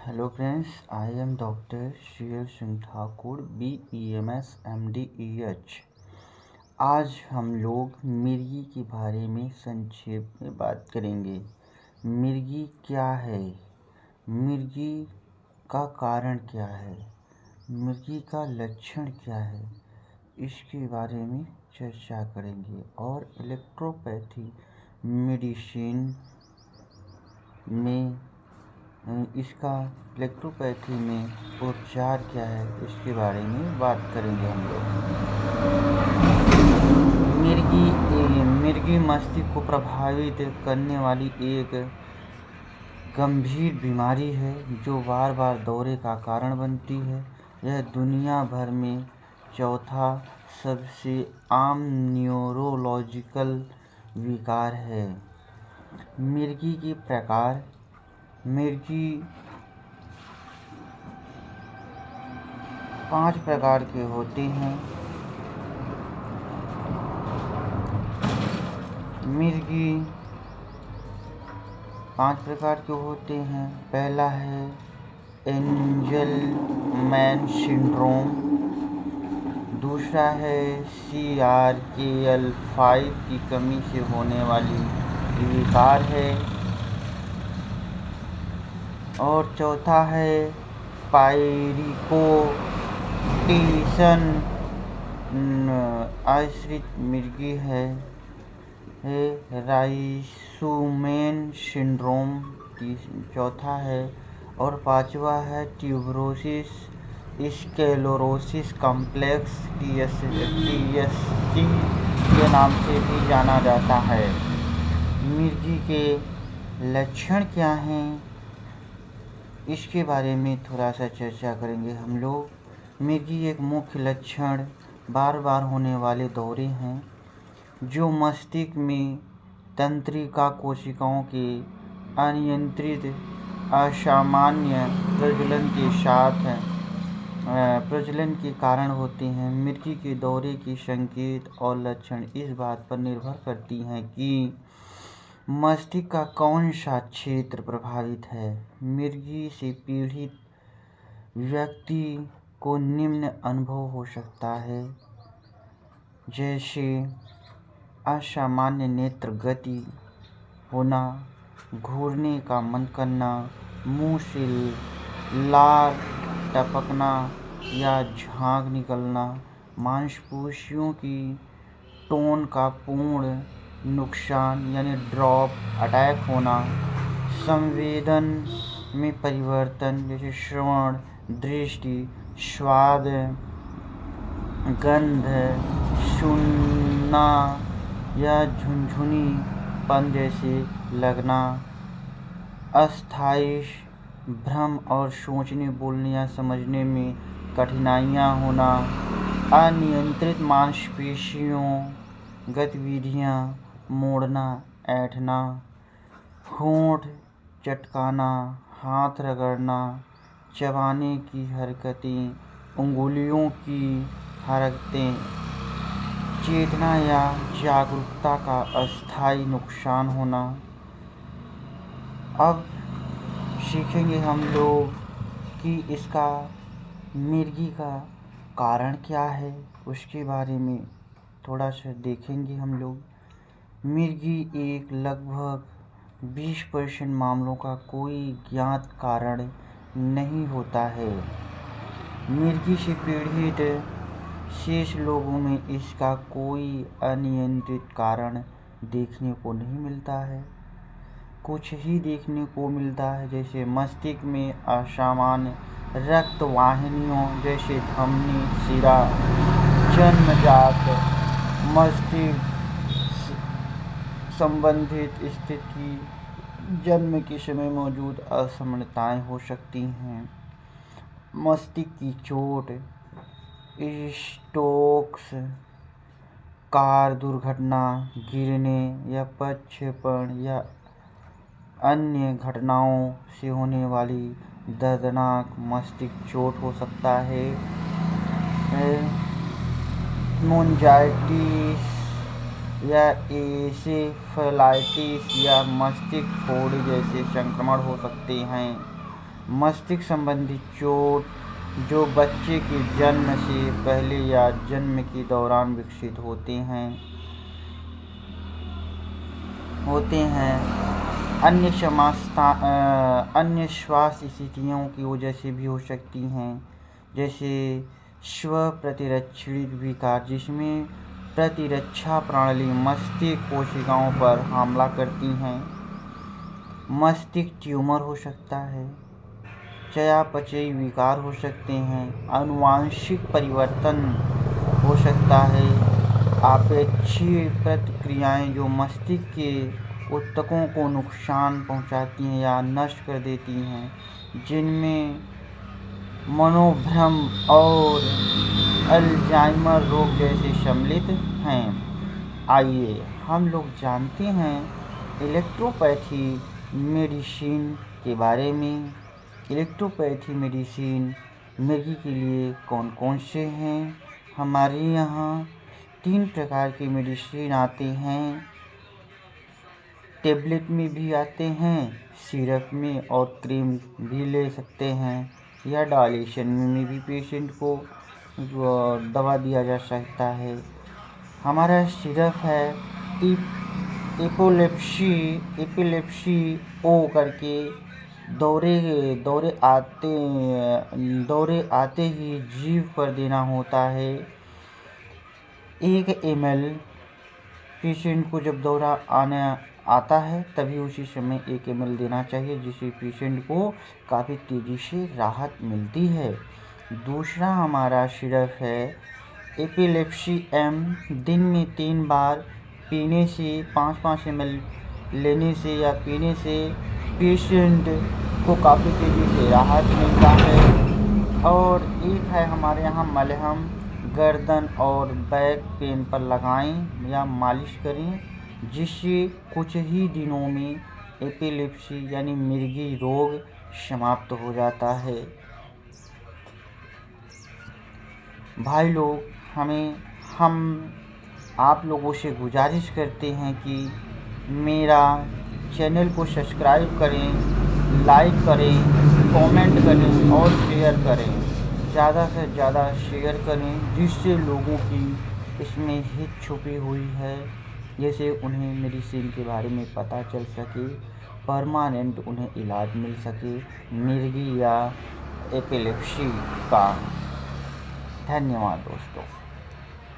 Hello friends, I am Dr. Shriel Singh Thakur, BEMS MDEH। आज हम लोग मिर्गी के बारे में संक्षेप में बात करेंगे। मिर्गी क्या है? मिर्गी का कारण क्या है? मिर्गी का लक्षण क्या है? इसके बारे में चर्चा करेंगे। और इलेक्ट्रोपैथी मेडिसिन में इसका इलेक्ट्रोपैथी में उपचार क्या है, इसके बारे में बात करेंगे हम लोग। मिर्गी मस्तिष्क को प्रभावित करने वाली एक गंभीर बीमारी है जो बार बार दौरे का कारण बनती है। यह दुनिया भर में चौथा सबसे आम न्यूरोलॉजिकल विकार है। मिर्गी के प्रकार। मिर्गी 5 प्रकार के होते हैं। मिर्गी 5 प्रकार के होते हैं। पहला है एंजलमैन सिंड्रोम। दूसरा है CRKL5 की कमी से होने वाली विकार है। और चौथा है पायरिकोटिसन आश्रित मिर्गी है। राइसुमेन सिंड्रोम चौथा है। और पांचवा है ट्यूबरोसिस स्क्लेरोसिस कॉम्प्लेक्स TSC के नाम से भी जाना जाता है। मिर्गी के लक्षण क्या हैं, इसके बारे में थोड़ा सा चर्चा करेंगे हम लोग। मिर्गी एक मुख्य लक्षण बार बार होने वाले दौरे हैं जो मस्तिष्क में तंत्रिका कोशिकाओं के अनियंत्रित असामान्य प्रजनन के कारण होते हैं। मिर्गी के दौरे के संकेत और लक्षण इस बात पर निर्भर करती हैं कि मस्तिष्क का कौन सा क्षेत्र प्रभावित है। मिर्गी से पीड़ित व्यक्ति को निम्न अनुभव हो सकता है, जैसे असामान्य नेत्र गति होना, घूरने का मन करना, मुंह से लार टपकना या झाग निकलना, मांसपेशियों की टोन का पूर्ण नुकसान यानी ड्रॉप अटैक होना, संवेदन में परिवर्तन जैसे श्रवण, दृष्टि, स्वाद, गंध, सुनना या झुनझुनीपन जैसे लगना, अस्थायी भ्रम और सोचने, बोलने या समझने में कठिनाइयाँ होना, अनियंत्रित मांसपेशियों गतिविधियाँ, मोड़ना, ऐंठना, होंठ चटकाना, हाथ रगड़ना, चबाने की हरकतें, उंगलियों की हरकतें, चेतना या जागरूकता का अस्थायी नुकसान होना। अब सीखेंगे हम लोग कि इसका मिर्गी का कारण क्या है, उसके बारे में थोड़ा सा देखेंगे हम लोग। मिर्गी एक लगभग 20% मामलों का कोई ज्ञात कारण नहीं होता है। मिर्गी से पीड़ित शेष लोगों में इसका कोई अनियंत्रित कारण देखने को नहीं मिलता है। कुछ ही देखने को मिलता है, जैसे मस्तिष्क में असामान्य रक्त वाहिनियों जैसे धमनी, शिरा, जन्मजात मस्तिष्क संबंधित स्थिति, जन्म के समय मौजूद असमानताएं हो सकती हैं। मस्तिष्क की चोट, स्ट्रोक्स, कार दुर्घटना, गिरने या प्रक्षेपण या अन्य घटनाओं से होने वाली दर्दनाक मस्तिष्क चोट हो सकता है। मेनिंजाइटिस या एन्सेफेलाइटिस या मस्तिष्क फोड़े जैसे संक्रमण हो सकते हैं। मस्तिष्क संबंधी चोट जो बच्चे के जन्म से पहले या जन्म के दौरान विकसित होते हैं। अन्य स्वास्थ्य स्थितियों की वजह से भी हो सकती हैं, जैसे स्व प्रतिरक्षी विकार, जिसमें प्रतिरक्षा प्रणाली मस्तिष्क कोशिकाओं पर हमला करती हैं। मस्तिष्क ट्यूमर हो सकता है, चयापचयी विकार हो सकते हैं, आनुवंशिक परिवर्तन हो सकता है, अपेक्षीय प्रतिक्रियाएं जो मस्तिष्क के ऊतकों को नुकसान पहुंचाती हैं या नष्ट कर देती हैं, जिनमें मनोभ्रम और अल्जाइमर रोग जैसे सम्मिलित हैं। आइए हम लोग जानते हैं इलेक्ट्रोपैथी मेडिसिन के बारे में। इलेक्ट्रोपैथी मेडिसिन मिर्गी के लिए कौन कौन से हैं? हमारे यहाँ 3 प्रकार के मेडिसिन आते हैं। टेबलेट में भी आते हैं, सिरप में और क्रीम भी ले सकते हैं, या डायलेशन में भी पेशेंट को दवा दिया जा सकता है। हमारा सिरप है एपिलेप्सी ओ करके दौरे आते ही जीभ पर देना होता है। 1 ml पेशेंट को जब दौरा आता है तभी उसी समय 1 ml देना चाहिए, जिससे पेशेंट को काफ़ी तेज़ी से राहत मिलती है। दूसरा हमारा सिरप है एपिलेप्सी एम। दिन में 3 बार पीने से 5-5 ml लेने से या पीने से पेशेंट को काफ़ी तेज़ी से राहत मिलता है। और एक है हमारे यहाँ मलहम, गर्दन और बैक पेन पर लगाएं या मालिश करें, जिससे कुछ ही दिनों में एपिलेप्सी यानी मिर्गी रोग समाप्त हो जाता है। भाई लोग, हम आप लोगों से गुजारिश करते हैं कि मेरा चैनल को सब्सक्राइब करें, लाइक करें, कमेंट करें और शेयर करें। ज़्यादा से ज़्यादा शेयर करें, जिससे लोगों की इसमें हित छुपी हुई है, जैसे उन्हें मेडिसिन के बारे में पता चल सके, परमानेंट उन्हें इलाज मिल सके मिर्गी या एपिलेप्सी का। धन्यवाद दोस्तों।